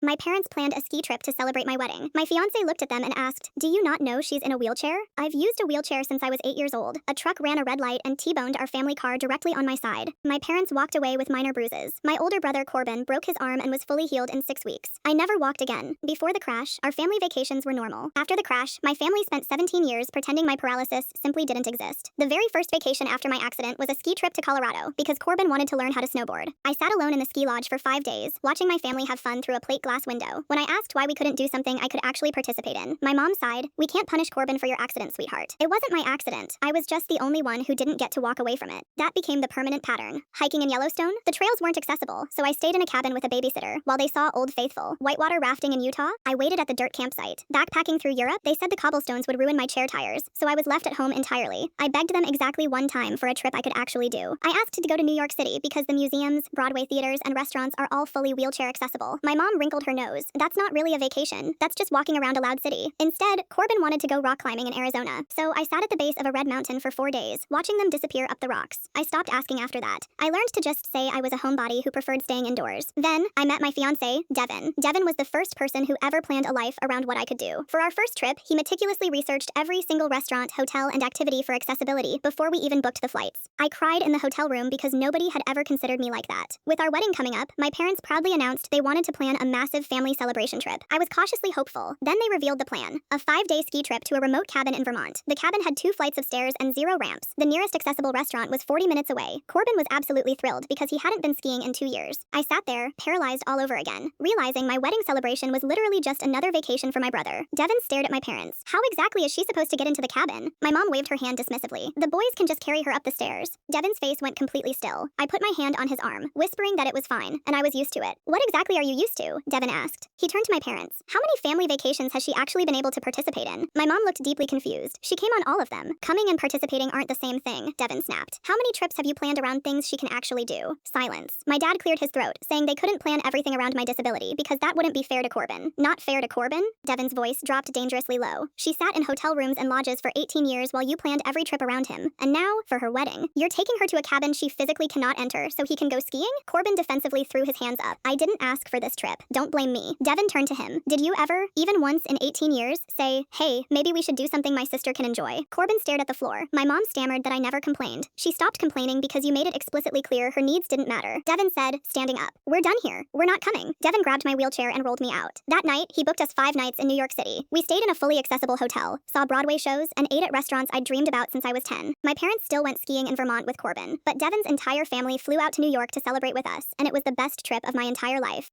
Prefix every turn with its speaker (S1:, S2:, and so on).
S1: My parents planned a ski trip to celebrate my wedding. My fiance looked at them and asked, "Do you not know she's in a wheelchair?" I've used a wheelchair since I was 8 years old. A truck ran a red light and T-boned our family car directly on my side. My parents walked away with minor bruises. My older brother Corbin broke his arm and was fully healed in 6 weeks. I never walked again. Before the crash, our family vacations were normal. After the crash, my family spent 17 years pretending my paralysis simply didn't exist. The very first vacation after my accident was a ski trip to Colorado because Corbin wanted to learn how to snowboard. I sat alone in the ski lodge for 5 days, watching my family have fun through a plate glass window. When I asked why we couldn't do something I could actually participate in, my mom sighed, "We can't punish Corbin for your accident, sweetheart. It wasn't my accident. I was just the only one who didn't get to walk away from it." That became the permanent pattern. Hiking in Yellowstone, the trails weren't accessible, so I stayed in a cabin with a babysitter while they saw Old Faithful. Whitewater rafting in Utah, I waited at the dirt campsite. Backpacking through Europe, they said the cobblestones would ruin my chair tires, so I was left at home entirely. I begged them exactly one time for a trip I could actually do. I asked to go to New York City because the museums, Broadway theaters, and restaurants are all fully wheelchair accessible. My mom wrinkled her nose. "That's not really a vacation. That's just walking around a loud city." Instead, Corbin wanted to go rock climbing in Arizona, so I sat at the base of a red mountain for 4 days, watching them disappear up the rocks. I stopped asking after that. I learned to just say I was a homebody who preferred staying indoors. Then, I met my fiance, Devin. Devin was the first person who ever planned a life around what I could do. For our first trip, he meticulously researched every single restaurant, hotel, and activity for accessibility before we even booked the flights. I cried in the hotel room because nobody had ever considered me like that. With our wedding coming up, my parents proudly announced they wanted to plan a massive family celebration trip. I was cautiously hopeful. Then they revealed the plan: a 5-day ski trip to a remote cabin in Vermont. The cabin had 2 flights of stairs and 0 ramps. The nearest accessible restaurant was 40 minutes away. Corbin was absolutely thrilled because he hadn't been skiing in 2 years. I sat there, paralyzed all over again, realizing my wedding celebration was literally just another vacation for my brother. Devin stared at my parents. "How exactly is she supposed to get into the cabin?" My mom waved her hand dismissively. "The boys can just carry her up the stairs." Devin's face went completely still. I put my hand on his arm, whispering that it was fine, and I was used to it. "What exactly are you used to?" Devin asked. He turned to my parents. "How many family vacations has she actually been able to participate in?" My mom looked deeply confused. "She came on all of them." "Coming and participating aren't the same thing," Devin snapped. "How many trips have you planned around things she can actually do?" Silence. My dad cleared his throat, saying they couldn't plan everything around my disability because that wouldn't be fair to Corbin. "Not fair to Corbin?" Devin's voice dropped dangerously low. "She sat in hotel rooms and lodges for 18 years while you planned every trip around him. And now, for her wedding, you're taking her to a cabin she physically cannot enter so he can go skiing?" Corbin defensively threw his hands up. "I didn't ask for this trip. Don't blame me." Devin turned to him. "Did you ever, even once in 18 years, say, 'Hey, maybe we should do something my sister can enjoy'?" Corbin stared at the floor. My mom stammered that I never complained. "She stopped complaining because you made it explicitly clear her needs didn't matter." Devin said, standing up, "We're done here. We're not coming." Devin grabbed my wheelchair and rolled me out. That night, he booked us 5 nights in New York City. We stayed in a fully accessible hotel, saw Broadway shows, and ate at restaurants I'd dreamed about since I was 10. My parents still went skiing in Vermont with Corbin, but Devin's entire family flew out to New York to celebrate with us, and it was the best trip of my entire life.